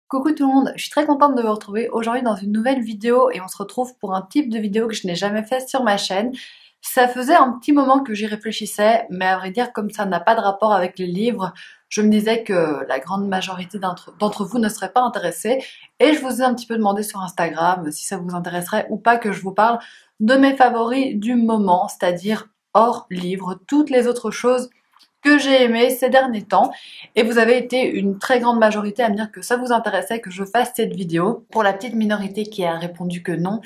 Coucou tout le monde, je suis très contente de vous retrouver aujourd'hui dans une nouvelle vidéo et on se retrouve pour un type de vidéo que je n'ai jamais fait sur ma chaîne. Ça faisait un petit moment que j'y réfléchissais, mais à vrai dire comme ça n'a pas de rapport avec les livres, je me disais que la grande majorité d'entre vous ne seraient pas intéressés et je vous ai un petit peu demandé sur Instagram si ça vous intéresserait ou pas que je vous parle de mes favoris du moment, c'est-à-dire hors livre, toutes les autres choses que j'ai aimé ces derniers temps et vous avez été une très grande majorité à me dire que ça vous intéressait que je fasse cette vidéo. Pour la petite minorité qui a répondu que non,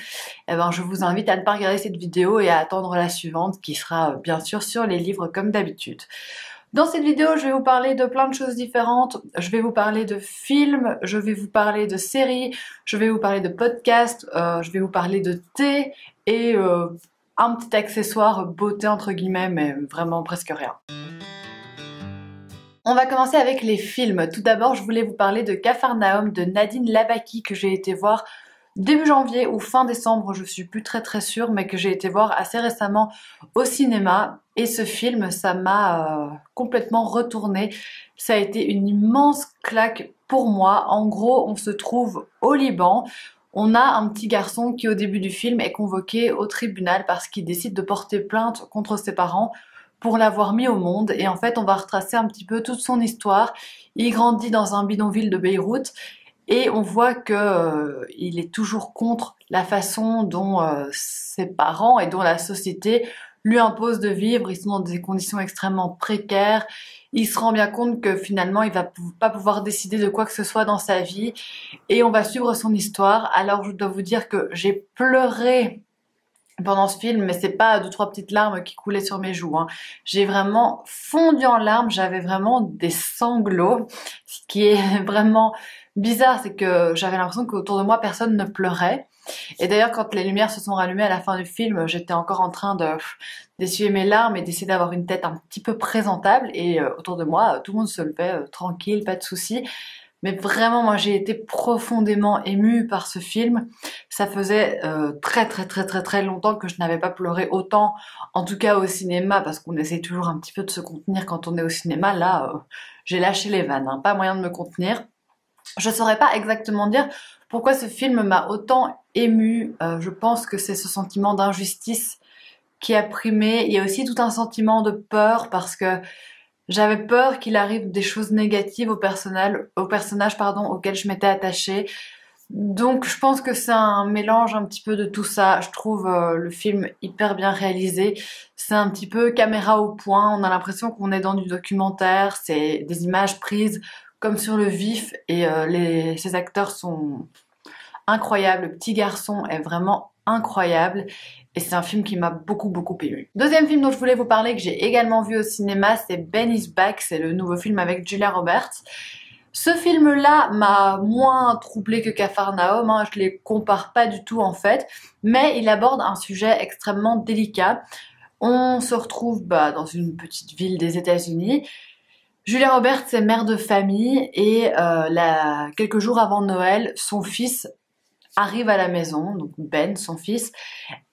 eh ben, je vous invite à ne pas regarder cette vidéo et à attendre la suivante qui sera bien sûr sur les livres comme d'habitude. Dans cette vidéo, je vais vous parler de plein de choses différentes. Je vais vous parler de films, je vais vous parler de séries, je vais vous parler de podcasts, je vais vous parler de thé et un petit accessoire beauté entre guillemets, mais vraiment presque rien. On va commencer avec les films. Tout d'abord, je voulais vous parler de Capharnaüm de Nadine Labaki que j'ai été voir début janvier ou fin décembre, je suis plus très sûre, mais que j'ai été voir assez récemment au cinéma. Et ce film, ça m'a complètement retourné. Ça a été une immense claque pour moi. En gros, on se trouve au Liban. On a un petit garçon qui, au début du film, est convoqué au tribunal parce qu'il décide de porter plainte contre ses parents pour l'avoir mis au monde. Et en fait, on va retracer un petit peu toute son histoire. Il grandit dans un bidonville de Beyrouth et on voit que il est toujours contre la façon dont ses parents et dont la société lui impose de vivre. Ils sont dans des conditions extrêmement précaires. Il se rend bien compte que finalement, il va pas pouvoir décider de quoi que ce soit dans sa vie. Et on va suivre son histoire. Alors, je dois vous dire que j'ai pleuré pendant ce film, mais c'est pas deux trois petites larmes qui coulaient sur mes joues, hein. J'ai vraiment fondu en larmes, j'avais vraiment des sanglots. Ce qui est vraiment bizarre, c'est que j'avais l'impression qu'autour de moi personne ne pleurait. Et d'ailleurs, quand les lumières se sont rallumées à la fin du film, j'étais encore en train d'essuyer mes larmes et d'essayer d'avoir une tête un petit peu présentable. Et autour de moi, tout le monde se levait tranquille, pas de soucis. Mais vraiment, moi, j'ai été profondément émue par ce film. Ça faisait très longtemps que je n'avais pas pleuré autant, en tout cas au cinéma, parce qu'on essaye toujours un petit peu de se contenir quand on est au cinéma. Là, j'ai lâché les vannes, hein, pas moyen de me contenir. Je saurais pas exactement dire pourquoi ce film m'a autant émue. Je pense que c'est ce sentiment d'injustice qui a primé. Il y a aussi tout un sentiment de peur parce que j'avais peur qu'il arrive des choses négatives au personnage auquel je m'étais attachée. Donc je pense que c'est un mélange un petit peu de tout ça. Je trouve le film hyper bien réalisé. C'est un petit peu caméra au point. On a l'impression qu'on est dans du documentaire. C'est des images prises comme sur le vif et ces acteurs sont incroyables. Le petit garçon est vraiment incroyable. Et c'est un film qui m'a beaucoup ému. Deuxième film dont je voulais vous parler, que j'ai également vu au cinéma, c'est Ben is Back. C'est le nouveau film avec Julia Roberts. Ce film-là m'a moins troublée que Capharnaüm, hein, je les compare pas du tout en fait, mais il aborde un sujet extrêmement délicat. On se retrouve dans une petite ville des États-Unis. Julia Roberts est mère de famille et quelques jours avant Noël, son fils arrive à la maison, donc Ben, son fils,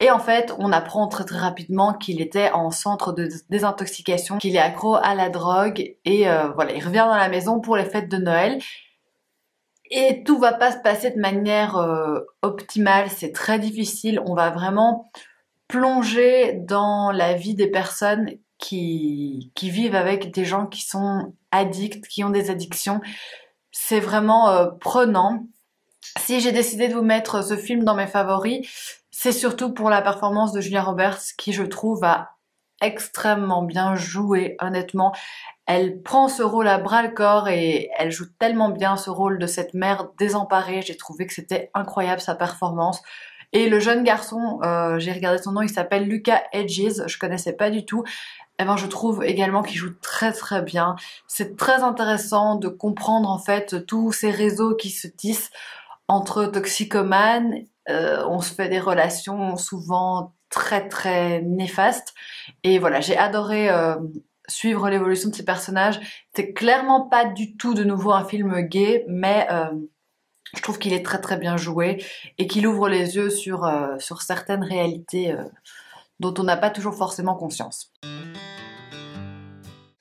et en fait, on apprend très rapidement qu'il était en centre de désintoxication, qu'il est accro à la drogue, et voilà, il revient dans la maison pour les fêtes de Noël, et tout va pas se passer de manière optimale, c'est très difficile, on va vraiment plonger dans la vie des personnes qui vivent avec des gens qui sont addicts, qui ont des addictions. C'est vraiment prenant. Si j'ai décidé de vous mettre ce film dans mes favoris, c'est surtout pour la performance de Julia Roberts qui, je trouve, a extrêmement bien joué, honnêtement. Elle prend ce rôle à bras-le-corps et elle joue tellement bien ce rôle de cette mère désemparée. J'ai trouvé que c'était incroyable sa performance. Et le jeune garçon, j'ai regardé son nom, il s'appelle Lucas Hedges, je connaissais pas du tout. Eh ben, je trouve également qu'il joue très bien. C'est très intéressant de comprendre en fait tous ces réseaux qui se tissent entre toxicomanes. On se fait des relations souvent très néfastes. Et voilà, j'ai adoré suivre l'évolution de ces personnages. C'est clairement pas du tout de nouveau un film gay, mais je trouve qu'il est très bien joué et qu'il ouvre les yeux sur certaines réalités dont on n'a pas toujours forcément conscience.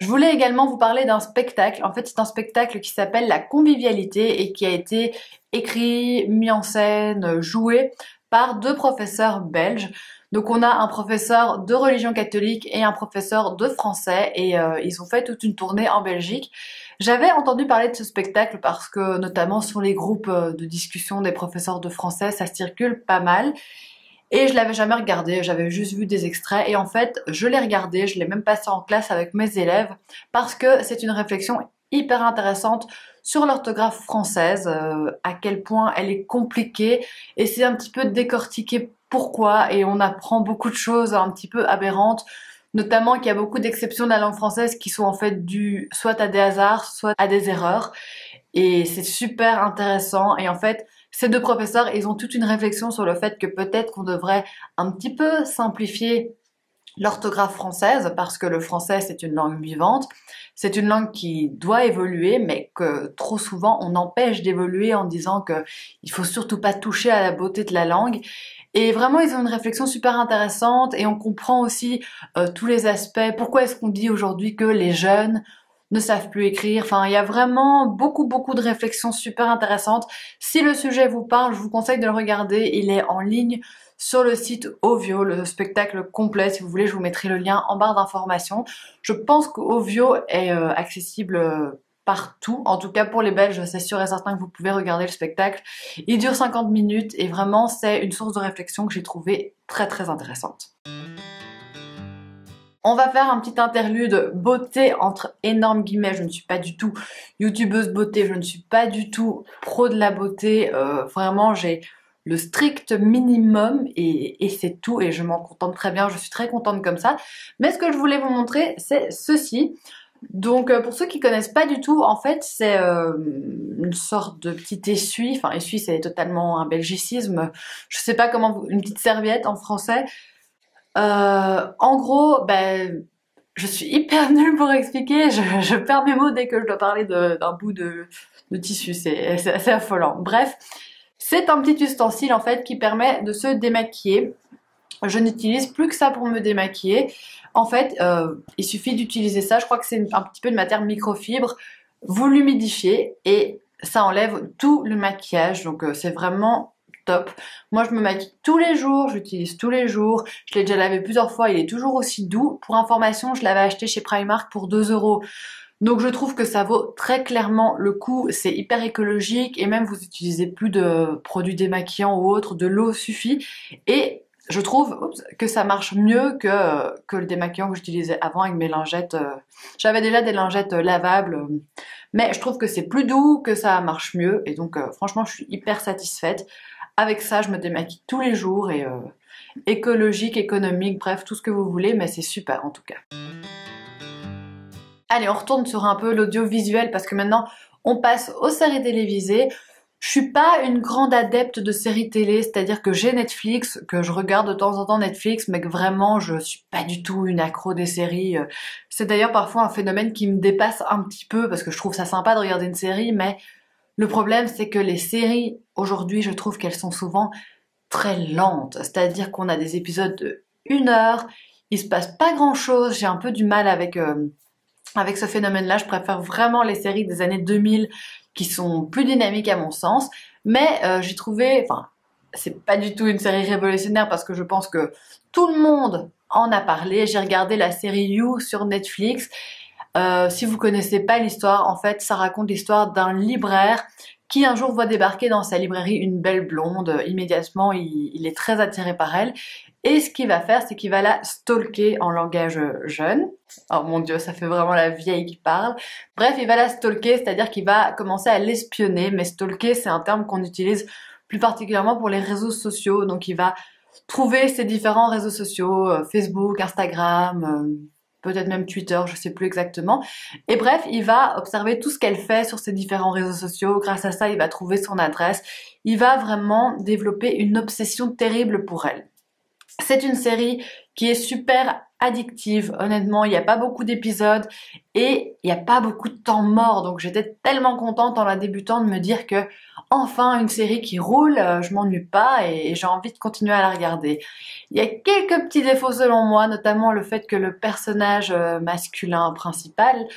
Je voulais également vous parler d'un spectacle. En fait, c'est un spectacle qui s'appelle La Convivialité et qui a été écrit, mis en scène, joué par deux professeurs belges. Donc on a un professeur de religion catholique et un professeur de français et ils ont fait toute une tournée en Belgique. J'avais entendu parler de ce spectacle parce que notamment sur les groupes de discussion des professeurs de français, ça circule pas mal. Et je l'avais jamais regardé, j'avais juste vu des extraits et en fait je l'ai regardé, je l'ai même passé en classe avec mes élèves parce que c'est une réflexion hyper intéressante sur l'orthographe française, à quel point elle est compliquée, et c'est un petit peu décortiquer pourquoi, et on apprend beaucoup de choses un petit peu aberrantes, notamment qu'il y a beaucoup d'exceptions de la langue française qui sont en fait dues soit à des hasards, soit à des erreurs, et c'est super intéressant. Et en fait, ces deux professeurs, ils ont toute une réflexion sur le fait que peut-être qu'on devrait un petit peu simplifier l'orthographe française parce que le français c'est une langue vivante, c'est une langue qui doit évoluer mais que trop souvent on empêche d'évoluer en disant que il faut surtout pas toucher à la beauté de la langue. Et vraiment ils ont une réflexion super intéressante et on comprend aussi tous les aspects. Pourquoi est-ce qu'on dit aujourd'hui que les jeunes ne savent plus écrire? Enfin, il y a vraiment beaucoup de réflexions super intéressantes. Si le sujet vous parle, je vous conseille de le regarder. Il est en ligne sur le site Ovio, le spectacle complet. Si vous voulez, je vous mettrai le lien en barre d'informations. Je pense qu'Ovio est accessible partout. En tout cas, pour les Belges, c'est sûr et certain que vous pouvez regarder le spectacle. Il dure 50 minutes et vraiment, c'est une source de réflexion que j'ai trouvée très intéressante. On va faire un petit interlude beauté entre énormes guillemets. Je ne suis pas du tout youtubeuse beauté, je ne suis pas du tout pro de la beauté. Vraiment, j'ai le strict minimum et c'est tout, et je m'en contente très bien, je suis très contente comme ça. Mais ce que je voulais vous montrer, c'est ceci. Donc pour ceux qui connaissent pas du tout, en fait c'est une sorte de petit essuie. Enfin, essuie c'est totalement un belgicisme, je sais pas comment une petite serviette en français. En gros, ben, je suis hyper nulle pour expliquer, je perds mes mots dès que je dois parler d'un bout de tissu, c'est assez affolant. Bref, c'est un petit ustensile en fait qui permet de se démaquiller. Je n'utilise plus que ça pour me démaquiller. En fait, il suffit d'utiliser ça, je crois que c'est un petit peu de matière microfibre. Vous l'humidifiez et ça enlève tout le maquillage, donc c'est vraiment top. Moi je me maquille tous les jours, j'utilise tous les jours, je l'ai déjà lavé plusieurs fois, il est toujours aussi doux. Pour information, je l'avais acheté chez Primark pour 2 €. Donc je trouve que ça vaut très clairement le coup, c'est hyper écologique et même vous utilisez plus de produits démaquillants ou autres, de l'eau suffit. Et je trouve que ça marche mieux que le démaquillant que j'utilisais avant avec mes lingettes. J'avais déjà des lingettes lavables, mais je trouve que c'est plus doux, que ça marche mieux et donc franchement je suis hyper satisfaite. Avec ça, je me démaquille tous les jours et écologique, économique, bref, tout ce que vous voulez, mais c'est super en tout cas. Allez, on retourne sur un peu l'audiovisuel parce que maintenant, on passe aux séries télévisées. Je suis pas une grande adepte de séries télé, c'est-à-dire que j'ai Netflix, que je regarde de temps en temps Netflix, mais que vraiment, je suis pas du tout une accro des séries. C'est d'ailleurs parfois un phénomène qui me dépasse un petit peu parce que je trouve ça sympa de regarder une série, mais le problème, c'est que les séries, aujourd'hui, je trouve qu'elles sont souvent très lentes. C'est-à-dire qu'on a des épisodes de 1 heure, il se passe pas grand-chose. J'ai un peu du mal avec ce phénomène-là. Je préfère vraiment les séries des années 2000 qui sont plus dynamiques à mon sens. Mais j'ai trouvé... Enfin, c'est pas du tout une série révolutionnaire parce que je pense que tout le monde en a parlé. J'ai regardé la série You sur Netflix. Si vous connaissez pas l'histoire, en fait, ça raconte l'histoire d'un libraire qui un jour voit débarquer dans sa librairie une belle blonde. Immédiatement, il est très attiré par elle. Et ce qu'il va faire, c'est qu'il va la stalker en langage jeune. Oh mon Dieu, ça fait vraiment la vieille qui parle. Bref, il va la stalker, c'est-à-dire qu'il va commencer à l'espionner. Mais stalker, c'est un terme qu'on utilise plus particulièrement pour les réseaux sociaux. Donc il va trouver ces différents réseaux sociaux, Facebook, Instagram, peut-être même Twitter, je sais plus exactement. Et bref, il va observer tout ce qu'elle fait sur ces différents réseaux sociaux. Grâce à ça, il va trouver son adresse. Il va vraiment développer une obsession terrible pour elle. C'est une série qui est super addictive. Honnêtement, il n'y a pas beaucoup d'épisodes et il n'y a pas beaucoup de temps mort. Donc j'étais tellement contente en la débutant de me dire que enfin une série qui roule, je m'ennuie pas et j'ai envie de continuer à la regarder. Il y a quelques petits défauts selon moi, notamment le fait que le personnage masculin principal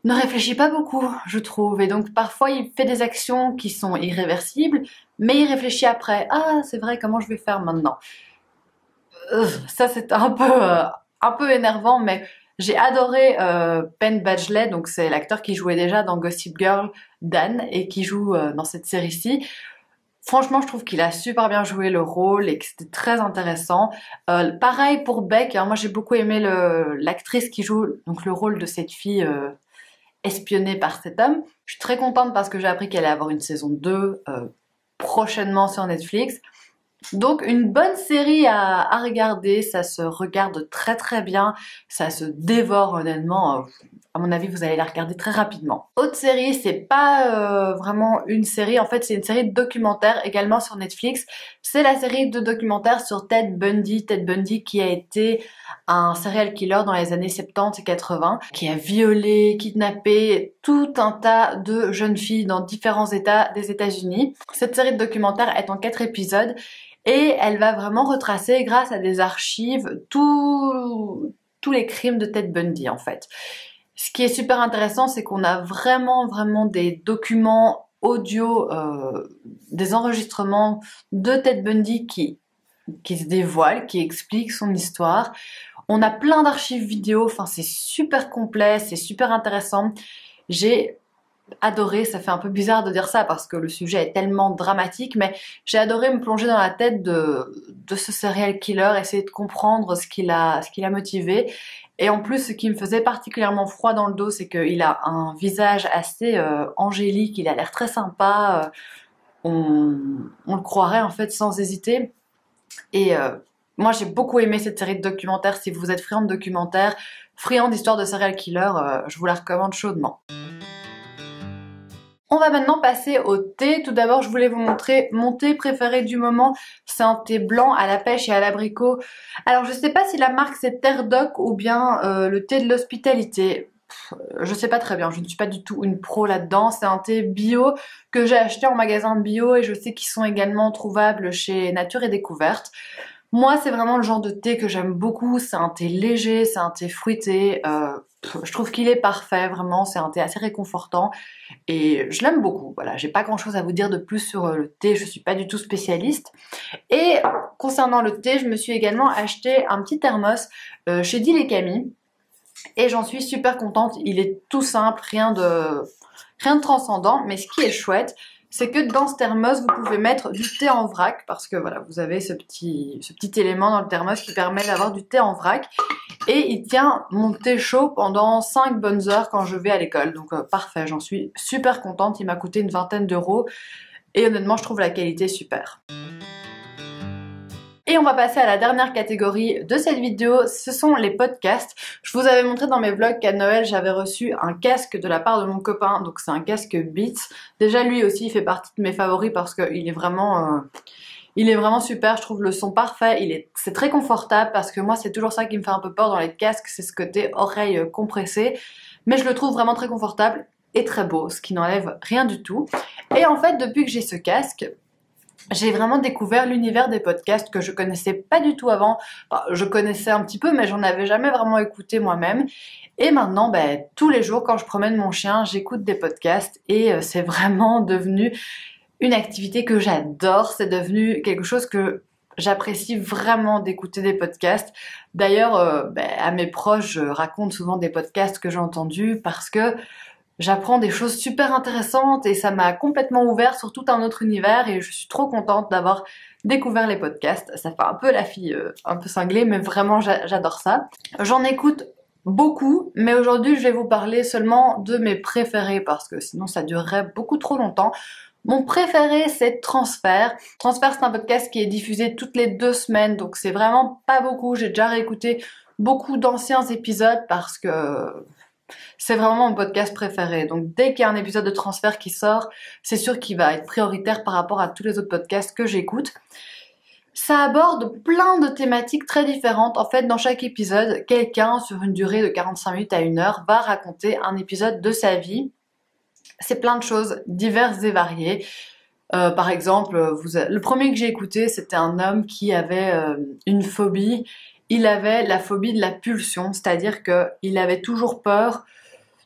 ne réfléchit pas beaucoup, je trouve. Et donc parfois il fait des actions qui sont irréversibles, mais il réfléchit après. Ah, c'est vrai, comment je vais faire maintenant? Ça c'est un peu énervant, mais j'ai adoré Penn Badgley, donc c'est l'acteur qui jouait déjà dans Gossip Girl, Dan, et qui joue dans cette série-ci. Franchement, je trouve qu'il a super bien joué le rôle et que c'était très intéressant. Pareil pour Beck, hein, moi j'ai beaucoup aimé l'actrice qui joue donc le rôle de cette fille espionnée par cet homme. Je suis très contente parce que j'ai appris qu'elle allait avoir une saison 2 prochainement sur Netflix. Donc une bonne série à regarder, ça se regarde très très bien, ça se dévore honnêtement. À mon avis, vous allez la regarder très rapidement. Autre série, c'est pas vraiment une série, en fait c'est une série de documentaires également sur Netflix. C'est la série de documentaires sur Ted Bundy. Ted Bundy qui a été un serial killer dans les années 70 et 80, qui a violé, kidnappé tout un tas de jeunes filles dans différents états des États-Unis. Cette série de documentaires est en 4 épisodes. Et elle va vraiment retracer, grâce à des archives, tous les crimes de Ted Bundy, en fait. Ce qui est super intéressant, c'est qu'on a vraiment des documents audio, des enregistrements de Ted Bundy qui se dévoilent, qui expliquent son histoire. On a plein d'archives vidéo, enfin c'est super complet, c'est super intéressant. J'ai adoré, ça fait un peu bizarre de dire ça parce que le sujet est tellement dramatique, mais j'ai adoré me plonger dans la tête de ce serial killer, essayer de comprendre ce qui l'a motivé. Et en plus, ce qui me faisait particulièrement froid dans le dos, c'est qu'il a un visage assez angélique, il a l'air très sympa, on le croirait en fait sans hésiter. Et moi j'ai beaucoup aimé cette série de documentaires. Si vous êtes friand de documentaires, friand d'histoires de serial killer, je vous la recommande chaudement. On va maintenant passer au thé. Tout d'abord, je voulais vous montrer mon thé préféré du moment. C'est un thé blanc à la pêche et à l'abricot. Alors, je sais pas si la marque c'est Terre Doc ou bien le thé de l'hospitalité. Je sais pas très bien, je ne suis pas du tout une pro là-dedans. C'est un thé bio que j'ai acheté en magasin bio et je sais qu'ils sont également trouvables chez Nature et Découverte. Moi, c'est vraiment le genre de thé que j'aime beaucoup. C'est un thé léger, c'est un thé fruité. Je trouve qu'il est parfait, vraiment. C'est un thé assez réconfortant et je l'aime beaucoup. Voilà, j'ai pas grand-chose à vous dire de plus sur le thé. Je suis pas du tout spécialiste. Et concernant le thé, je me suis également acheté un petit thermos chez Deal et Camille et j'en suis super contente. Il est tout simple, rien de transcendant, mais ce qui est chouette, c'est que dans ce thermos, vous pouvez mettre du thé en vrac, parce que voilà, vous avez ce petit élément dans le thermos qui permet d'avoir du thé en vrac. Et il tient mon thé chaud pendant 5 bonnes heures quand je vais à l'école. Donc parfait, j'en suis super contente. Il m'a coûté une vingtaine d'euros. Et honnêtement, je trouve la qualité super. Et on va passer à la dernière catégorie de cette vidéo, ce sont les podcasts. Je vous avais montré dans mes vlogs qu'à Noël, j'avais reçu un casque de la part de mon copain, donc c'est un casque Beats. Déjà lui aussi, il fait partie de mes favoris parce qu'il est vraiment super, je trouve le son parfait, c'est très confortable parce que moi c'est toujours ça qui me fait un peu peur dans les casques, c'est ce côté oreille compressée. Mais je le trouve vraiment très confortable et très beau, ce qui n'enlève rien du tout. Et en fait, depuis que j'ai ce casque, j'ai vraiment découvert l'univers des podcasts que je connaissais pas du tout avant. Enfin, je connaissais un petit peu, mais j'en avais jamais vraiment écouté moi-même. Et maintenant, tous les jours, quand je promène mon chien, j'écoute des podcasts et c'est vraiment devenu une activité que j'adore. C'est devenu quelque chose que j'apprécie vraiment d'écouter des podcasts. D'ailleurs, à mes proches, je raconte souvent des podcasts que j'ai entendus parce que j'apprends des choses super intéressantes et ça m'a complètement ouvert sur tout un autre univers et je suis trop contente d'avoir découvert les podcasts. Ça fait un peu la fille un peu cinglée, mais vraiment j'adore ça. J'en écoute beaucoup, mais aujourd'hui je vais vous parler seulement de mes préférés parce que sinon ça durerait beaucoup trop longtemps. Mon préféré c'est Transfert. Transfert c'est un podcast qui est diffusé toutes les 2 semaines, donc c'est vraiment pas beaucoup. J'ai déjà réécouté beaucoup d'anciens épisodes parce que c'est vraiment mon podcast préféré. Donc dès qu'il y a un épisode de Transfert qui sort, c'est sûr qu'il va être prioritaire par rapport à tous les autres podcasts que j'écoute. Ça aborde plein de thématiques très différentes. En fait, dans chaque épisode, quelqu'un, sur une durée de 45 minutes à 1 heure, va raconter un épisode de sa vie. C'est plein de choses diverses et variées. Par exemple, le premier que j'ai écouté, c'était un homme qui avait une phobie. Il avait la phobie de la pulsion, c'est-à-dire qu'il avait toujours peur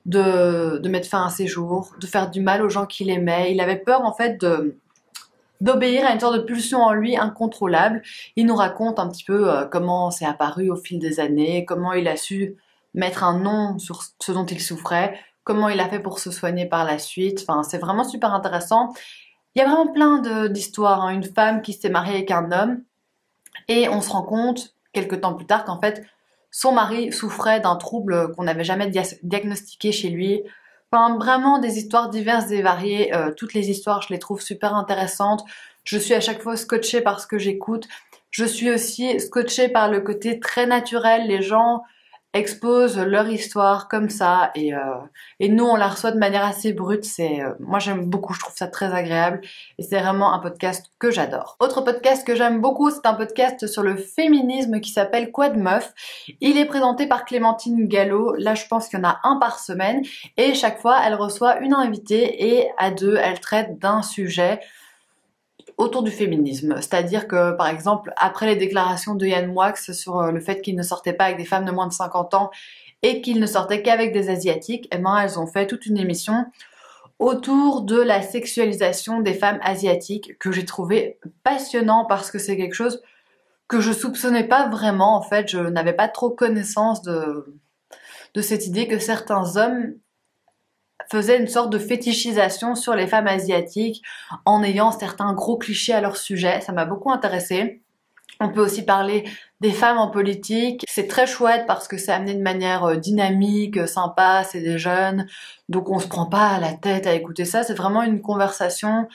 de mettre fin à ses jours, de faire du mal aux gens qu'il aimait. Il avait peur en fait d'obéir à une sorte de pulsion en lui incontrôlable. Il nous raconte un petit peu comment c'est apparu au fil des années, comment il a su mettre un nom sur ce dont il souffrait, comment il a fait pour se soigner par la suite. Enfin, c'est vraiment super intéressant. Il y a vraiment plein d'histoires, hein. Une femme qui s'est mariée avec un homme et on se rend compte quelques temps plus tard qu'en fait son mari souffrait d'un trouble qu'on n'avait jamais diagnostiqué chez lui. Enfin, vraiment des histoires diverses et variées. Toutes les histoires, je les trouve super intéressantes. Je suis à chaque fois scotchée par ce que j'écoute. Je suis aussi scotchée par le côté très naturel. Les gens exposent leur histoire comme ça et nous on la reçoit de manière assez brute. Moi j'aime beaucoup, je trouve ça très agréable et c'est vraiment un podcast que j'adore. Autre podcast que j'aime beaucoup, c'est un podcast sur le féminisme qui s'appelle Quoi de meuf. Il est présenté par Clémentine Gallo. Là je pense qu'il y en a un par semaine et chaque fois elle reçoit une invitée et à deux elle traite d'un sujet autour du féminisme. C'est-à-dire que, par exemple, après les déclarations de Yann Moix sur le fait qu'il ne sortait pas avec des femmes de moins de 50 ans et qu'il ne sortait qu'avec des Asiatiques, eh ben, elles ont fait toute une émission autour de la sexualisation des femmes asiatiques que j'ai trouvé passionnant parce que c'est quelque chose que je soupçonnais pas vraiment. En fait, je n'avais pas trop connaissance de cette idée que certains hommes faisait une sorte de fétichisation sur les femmes asiatiques en ayant certains gros clichés à leur sujet. Ça m'a beaucoup intéressée. On peut aussi parler des femmes en politique. C'est très chouette parce que c'est amené de manière dynamique, sympa, c'est des jeunes. Donc on se prend pas à la tête à écouter ça. C'est vraiment une conversation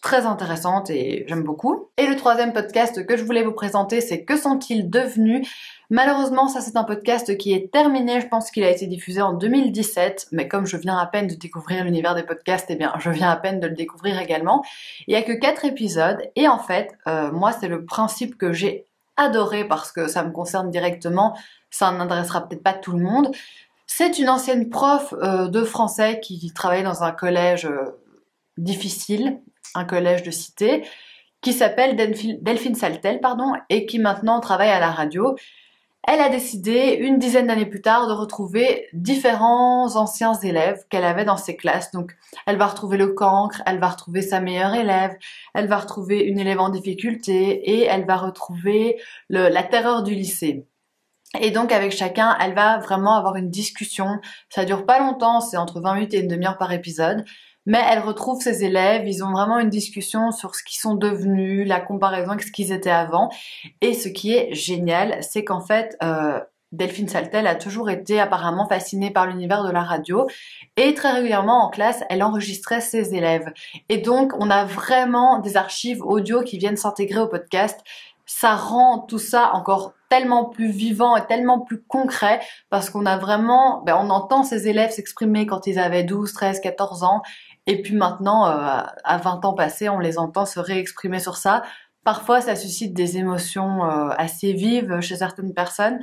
très intéressante et j'aime beaucoup. Et le troisième podcast que je voulais vous présenter, c'est Que sont-ils devenus? Malheureusement, ça c'est un podcast qui est terminé, je pense qu'il a été diffusé en 2017, mais comme je viens à peine de découvrir l'univers des podcasts, eh bien je viens à peine de le découvrir également. Il y a que 4 épisodes et en fait, moi c'est le principe que j'ai adoré parce que ça me concerne directement, ça n'intéressera peut-être pas tout le monde. C'est une ancienne prof de français qui travaillait dans un collège difficile, un collège de cité, qui s'appelle Delphine Saltel, et qui maintenant travaille à la radio. Elle a décidé, une dizaine d'années plus tard, de retrouver différents anciens élèves qu'elle avait dans ses classes. Donc, elle va retrouver le cancre, elle va retrouver sa meilleure élève, elle va retrouver une élève en difficulté et elle va retrouver la terreur du lycée. Et donc, avec chacun, elle va vraiment avoir une discussion. Ça dure pas longtemps, c'est entre 20 minutes et une demi-heure par épisode. Mais elle retrouve ses élèves, ils ont vraiment une discussion sur ce qu'ils sont devenus, la comparaison avec ce qu'ils étaient avant. Et ce qui est génial, c'est qu'en fait, Delphine Saltel a toujours été apparemment fascinée par l'univers de la radio. Et très régulièrement en classe, elle enregistrait ses élèves. Et donc, on a vraiment des archives audio qui viennent s'intégrer au podcast. Ça rend tout ça encore tellement plus vivant et tellement plus concret parce qu'on a vraiment, on entend ces élèves s'exprimer quand ils avaient 12, 13, 14 ans. Et puis maintenant, à 20 ans passés, on les entend se réexprimer sur ça. Parfois, ça suscite des émotions assez vives chez certaines personnes.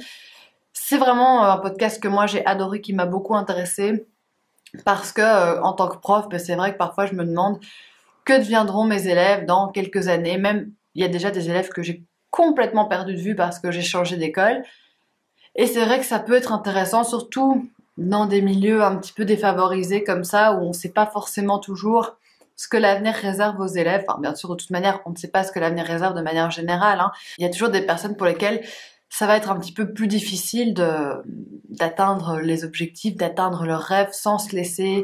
C'est vraiment un podcast que moi j'ai adoré, qui m'a beaucoup intéressée. Parce que, en tant que prof, c'est vrai que parfois je me demande que deviendront mes élèves dans quelques années. Même, il y a déjà des élèves que j'ai complètement perdu de vue parce que j'ai changé d'école. Et c'est vrai que ça peut être intéressant, surtout dans des milieux un petit peu défavorisés comme ça, où on ne sait pas forcément toujours ce que l'avenir réserve aux élèves. Enfin, bien sûr, de toute manière, on ne sait pas ce que l'avenir réserve de manière générale, hein. Il y a toujours des personnes pour lesquelles ça va être un petit peu plus difficile d'atteindre les objectifs, d'atteindre leurs rêves sans se laisser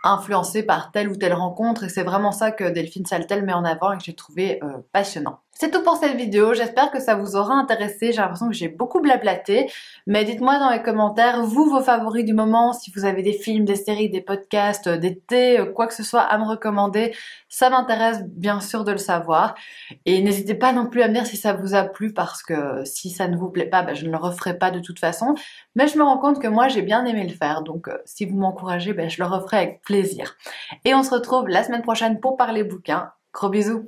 influencé par telle ou telle rencontre, et c'est vraiment ça que Delphine Saltel met en avant et que j'ai trouvé passionnant. C'est tout pour cette vidéo, j'espère que ça vous aura intéressé. J'ai l'impression que j'ai beaucoup blablaté, mais dites-moi dans les commentaires, vous, vos favoris du moment, si vous avez des films, des séries, des podcasts, des thés, quoi que ce soit à me recommander, ça m'intéresse bien sûr de le savoir. Et n'hésitez pas non plus à me dire si ça vous a plu, parce que si ça ne vous plaît pas, je ne le referai pas de toute façon. Mais je me rends compte que moi j'ai bien aimé le faire, donc si vous m'encouragez, je le referai avec plaisir. Et on se retrouve la semaine prochaine pour parler bouquins. Gros bisous!